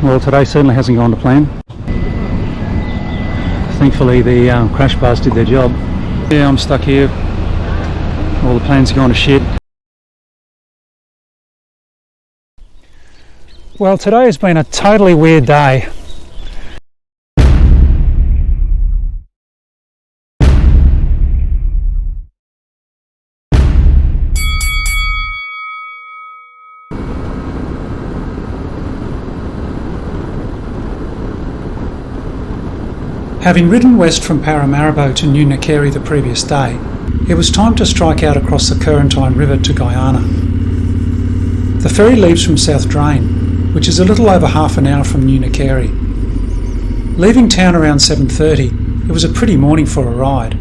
Well, today certainly hasn't gone to plan. Thankfully the crash bars did their job. Yeah, I'm stuck here. All the plans are gone to shit. Well, today has been a totally weird day. Having ridden west from Paramaribo to New Nakeri the previous day, it was time to strike out across the Currentine River to Guyana. The ferry leaves from South Drain, which is a little over half an hour from New Nakeri. Leaving town around 7:30, it was a pretty morning for a ride.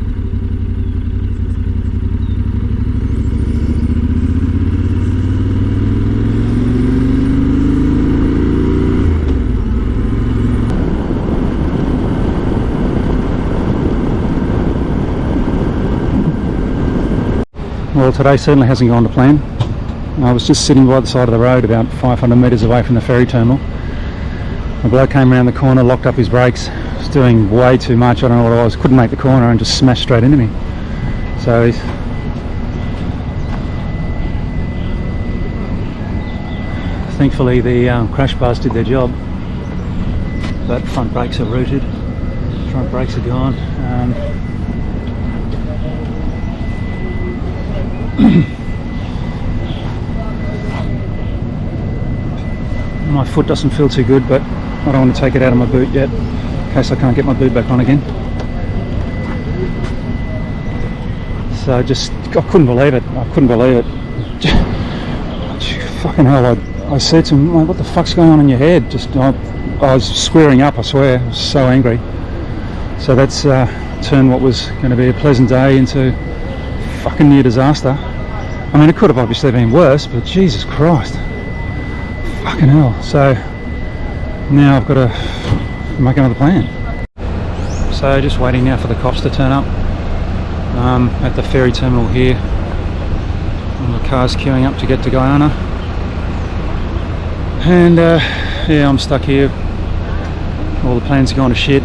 Well, today certainly hasn't gone to plan. I was just sitting by the side of the road about 500 metres away from the ferry terminal. A bloke came around the corner, locked up his brakes, was doing way too much, I don't know what it was, couldn't make the corner and just smashed straight into me. So thankfully the crash bars did their job, but front brakes are rooted, front brakes are gone. My foot doesn't feel too good, but I don't want to take it out of my boot yet in case I can't get my boot back on again. So I couldn't believe it. Fucking hell, I said to him, what the fuck's going on in your head? I was squaring up, I swear. I was so angry. So that's turned what was going to be a pleasant day into fucking near disaster. I mean, it could have obviously been worse, but Jesus Christ. Fucking hell. So now I've got to make another plan. So just waiting now for the cops to turn up at the ferry terminal here. And the car's queuing up to get to Guyana. And yeah, I'm stuck here. All the plans are gone to shit.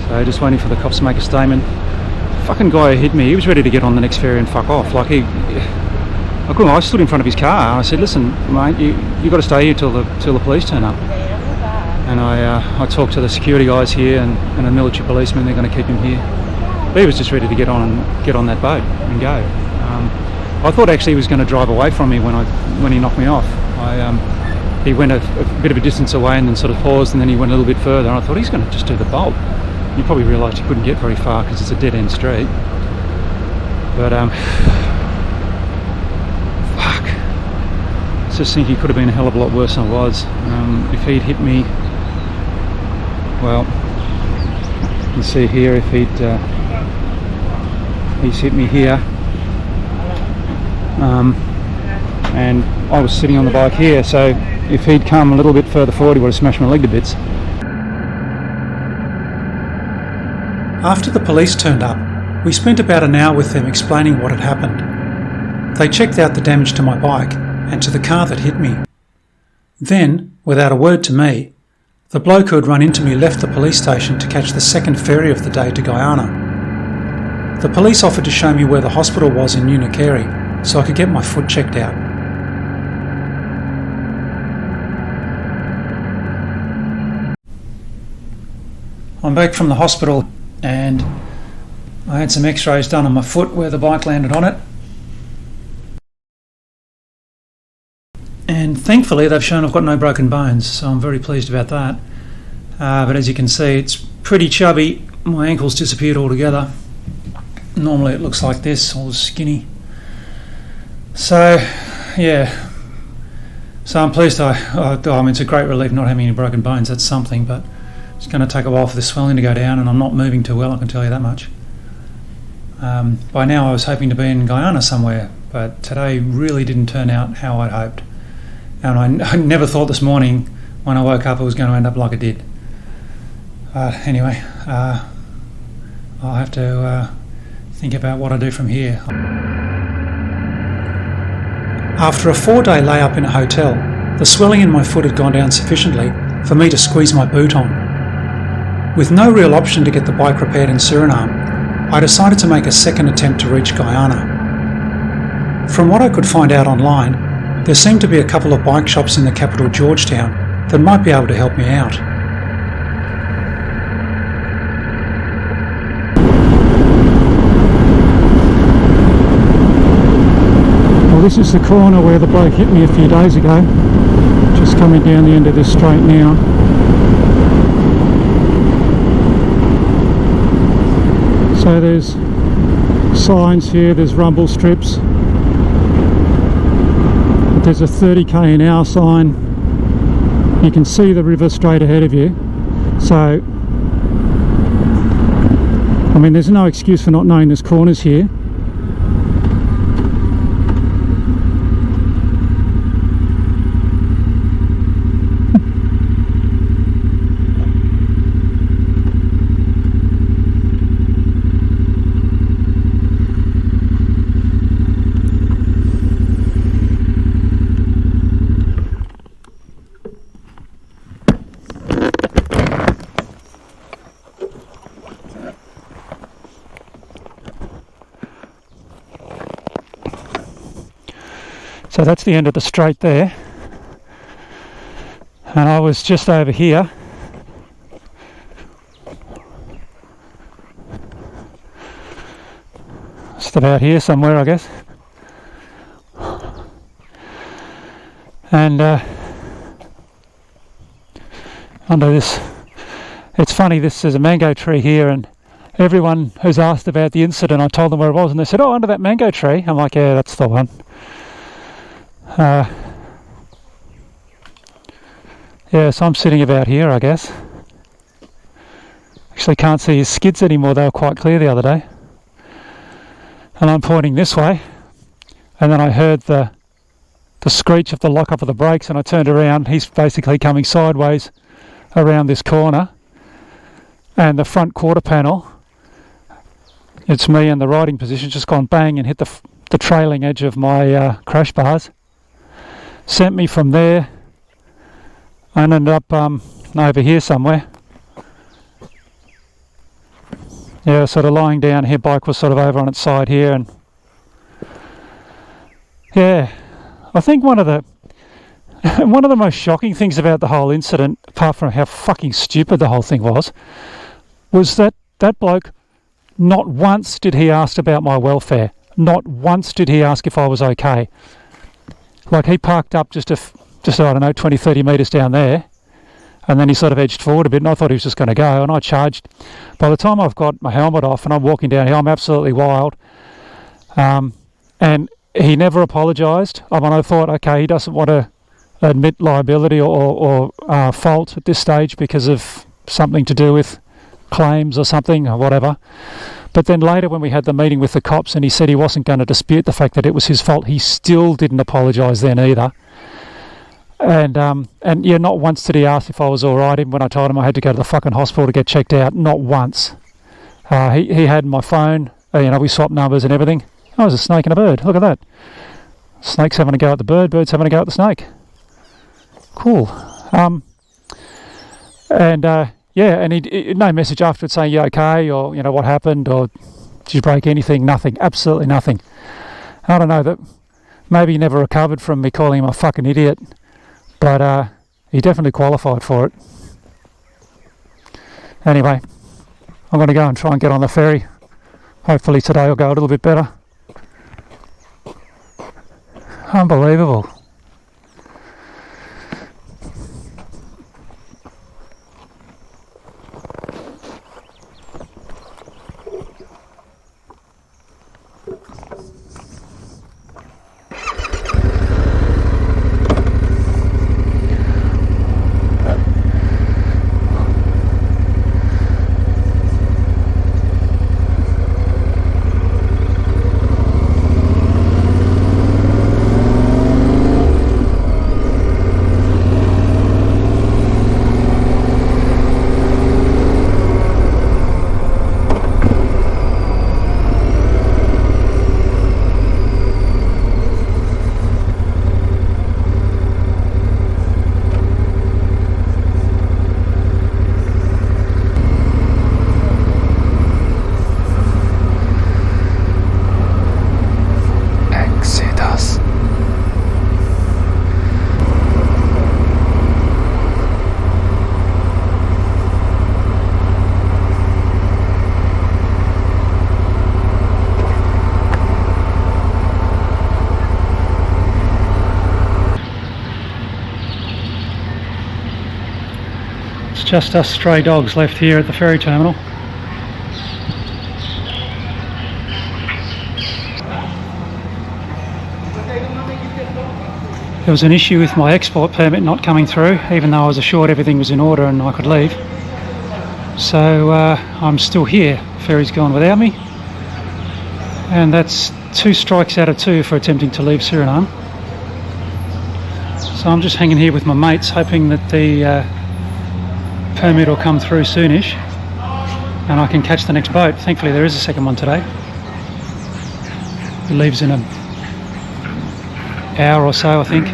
So just waiting for the cops to make a statement. Fucking guy who hit me, he was ready to get on the next ferry and fuck off. Like I stood in front of his car and I said, listen mate, you got to stay here till the police turn up. And I talked to the security guys here and a military policeman, they're going to keep him here. But he was just ready to get on that boat and go. I thought actually he was going to drive away from me when he knocked me off. He went a bit of a distance away and then sort of paused, and then he went a little bit further, and I thought he's going to just do the bolt. You probably realised he couldn't get very far because it's a dead-end street. But fuck. I just think he could have been a hell of a lot worse than it was. If he'd hit me, well, you can see here if he's hit me here, and I was sitting on the bike here, so if he'd come a little bit further forward he would have smashed my leg to bits. After the police turned up, we spent about an hour with them explaining what had happened. They checked out the damage to my bike and to the car that hit me. Then, without a word to me, the bloke who had run into me left the police station to catch the second ferry of the day to Guyana. The police offered to show me where the hospital was in New Nakeri so I could get my foot checked out. I'm back from the hospital and I had some x-rays done on my foot where the bike landed on it. And thankfully they've shown I've got no broken bones, so I'm very pleased about that. But as you can see, it's pretty chubby. My ankle's disappeared altogether. Normally it looks like this, all skinny. So, yeah. So I'm pleased it's a great relief not having any broken bones, that's something, but it's going to take a while for the swelling to go down, and I'm not moving too well, I can tell you that much. By now I was hoping to be in Guyana somewhere, but today really didn't turn out how I'd hoped. And I never thought this morning when I woke up it was going to end up like it did. Anyway, I'll have to think about what I do from here. After a 4-day lay-up in a hotel, the swelling in my foot had gone down sufficiently for me to squeeze my boot on. With no real option to get the bike repaired in Suriname, I decided to make a second attempt to reach Guyana. From what I could find out online, there seemed to be a couple of bike shops in the capital Georgetown that might be able to help me out. Well, this is the corner where the bloke hit me a few days ago. Just coming down the end of this straight now. So there's signs here, there's rumble strips. But there's a 30k an hour sign. You can see the river straight ahead of you. So, I mean, there's no excuse for not knowing there's corners here. So that's the end of the straight there, and I was just over here. Just about here somewhere, I guess. And under this, it's funny, this is a mango tree here, and everyone who's asked about the incident, I told them where it was, and they said, "Oh, under that mango tree." I'm like, "Yeah, that's the one." Yeah, so I'm sitting about here, I guess. Actually can't see his skids anymore, they were quite clear the other day. And I'm pointing this way, and then I heard the screech of the lock-up of the brakes, and I turned around. He's basically coming sideways around this corner, and the front quarter panel, it's me in the riding position, just gone bang and hit the trailing edge of my crash bars. Sent me from there and ended up over here somewhere. Yeah, sort of lying down here. Bike was sort of over on its side here, and yeah, I think one of the most shocking things about the whole incident, apart from how fucking stupid the whole thing was that bloke, not once did he ask about my welfare. Not once did he ask if I was okay. Like, he parked up just I don't know, 20, 30 metres down there, and then he sort of edged forward a bit, and I thought he was just going to go, and I charged. By the time I've got my helmet off and I'm walking down here, I'm absolutely wild. And he never apologised. I mean, I thought, okay, he doesn't want to admit liability or fault at this stage because of something to do with claims or something or whatever. But then later, when we had the meeting with the cops and he said he wasn't going to dispute the fact that it was his fault, he still didn't apologise then either. And yeah, not once did he ask if I was all right, even when I told him I had to go to the fucking hospital to get checked out. Not once. He had my phone. We swapped numbers and everything. Oh, there's a snake and a bird. Look at that. Snake's having a go at the bird. Bird's having a go at the snake. Cool. Yeah, and he no message afterwards saying, "You okay?" or what happened, or did you break anything? Nothing. Absolutely nothing. I don't know, that maybe he never recovered from me calling him a fucking idiot, but he definitely qualified for it. Anyway, I'm going to go and try and get on the ferry. Hopefully today will go a little bit better. Unbelievable. just us stray dogs left here at the ferry terminal. There was an issue with my export permit not coming through, even though I was assured everything was in order and I could leave. So I'm still here. The ferry's gone without me. And that's 2 strikes out of 2 for attempting to leave Suriname. So I'm just hanging here with my mates, hoping that the permit will come through soonish and I can catch the next boat. Thankfully there is a second one today. It leaves in an hour or so, I think.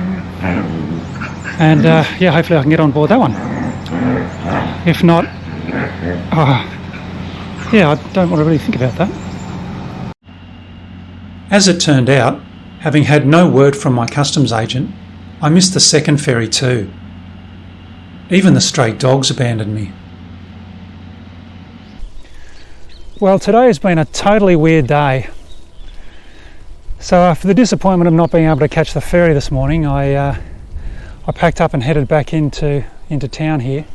And yeah, hopefully I can get on board that one. If not, yeah, I don't want to really think about that. As it turned out, having had no word from my customs agent, I missed the second ferry too. Even the stray dogs abandoned me. Well, today has been a totally weird day. So after the disappointment of not being able to catch the ferry this morning, I packed up and headed back into town here.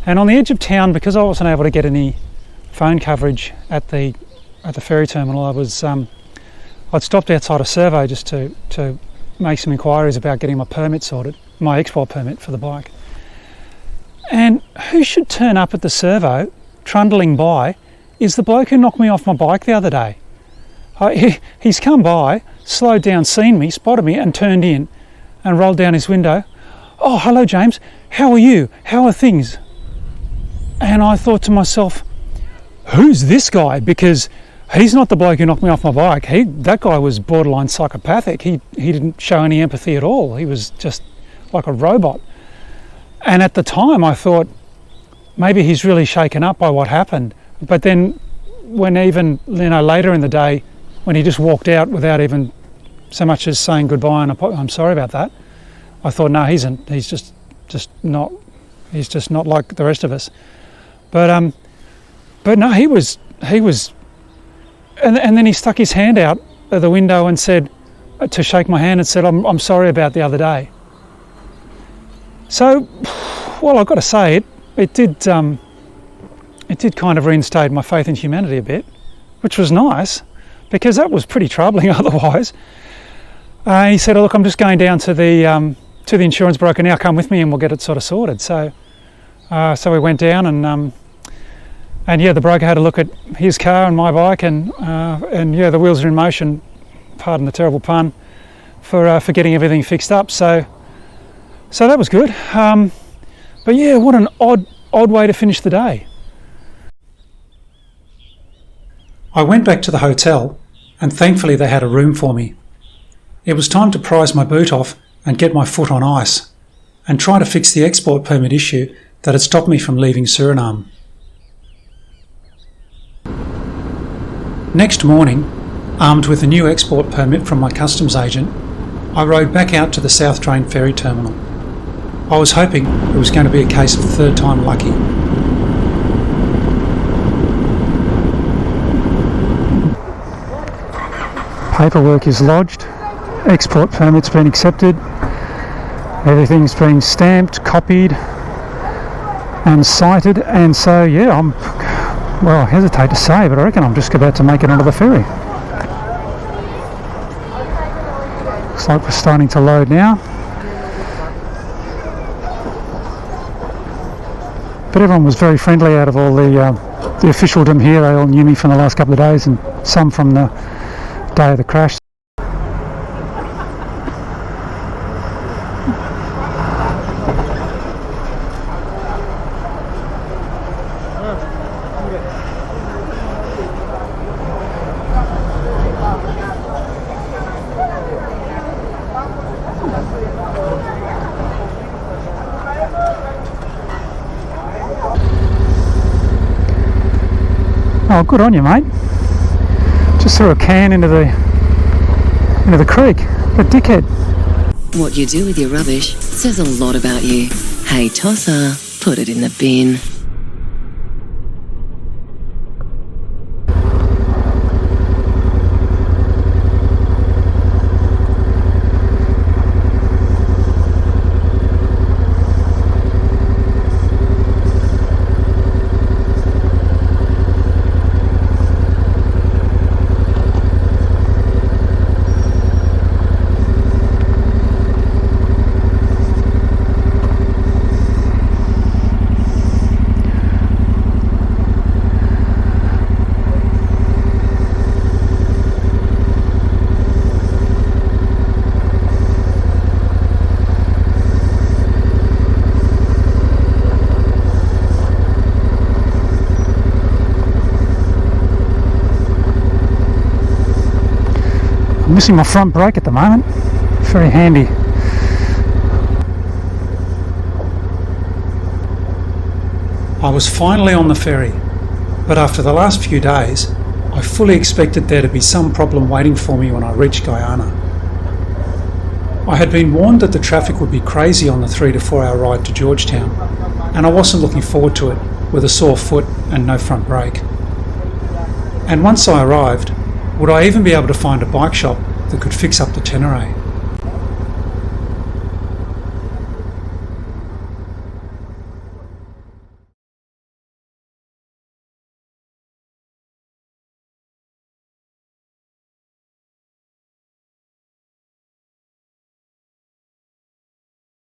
And on the edge of town, because I wasn't able to get any phone coverage at the ferry terminal, I'd stopped outside a survey just to make some inquiries about getting my permit sorted, my export permit for the bike. And who should turn up at the servo, trundling by, is the bloke who knocked me off my bike the other day. He's come by, slowed down, seen me, spotted me and turned in and rolled down his window. "Oh, hello James, how are you? How are things?" And I thought to myself, who's this guy? Because he's not the bloke who knocked me off my bike. That guy was borderline psychopathic. He didn't show any empathy at all. He was just like a robot. And at the time I thought, maybe he's really shaken up by what happened. But then when even later in the day, when he just walked out without even so much as saying goodbye and I'm sorry about that, I thought, no, he's just not like the rest of us. But no, he was, and then he stuck his hand out of the window and said, to shake my hand and said, I'm sorry about the other day. So, well, I've got to say it did kind of reinstate my faith in humanity a bit, which was nice, because that was pretty troubling otherwise. He said, "Oh, look, I'm just going down to the insurance broker now. Come with me, and we'll get it sort of sorted." So we went down, and yeah, the broker had a look at his car and my bike, and yeah, the wheels are in motion. Pardon the terrible pun, for getting everything fixed up. So that was good. But yeah, what an odd way to finish the day. I went back to the hotel, and thankfully they had a room for me. It was time to prise my boot off and get my foot on ice, and try to fix the export permit issue that had stopped me from leaving Suriname. Next morning, armed with a new export permit from my customs agent, I rode back out to the South Drain ferry terminal. I was hoping it was going to be a case of third time lucky. Paperwork is lodged, export permit's been accepted, everything's been stamped, copied and cited, and so yeah, I hesitate to say, but I reckon I'm just about to make it onto the ferry. Looks like we're starting to load now. But everyone was very friendly out of all the officialdom here. They all knew me from the last couple of days, and some from the day of the crash. Oh, good on you, mate. Just threw a can into the creek. A dickhead. What you do with your rubbish says a lot about you. Hey, tosser, put it in the bin. missing my front brake at the moment. Very handy. I was finally on the ferry, but after the last few days, I fully expected there to be some problem waiting for me when I reached Guyana. I had been warned that the traffic would be crazy on the 3 to 4 hour ride to Georgetown, and I wasn't looking forward to it with a sore foot and no front brake. And once I arrived, would I even be able to find a bike shop that could fix up the tenere?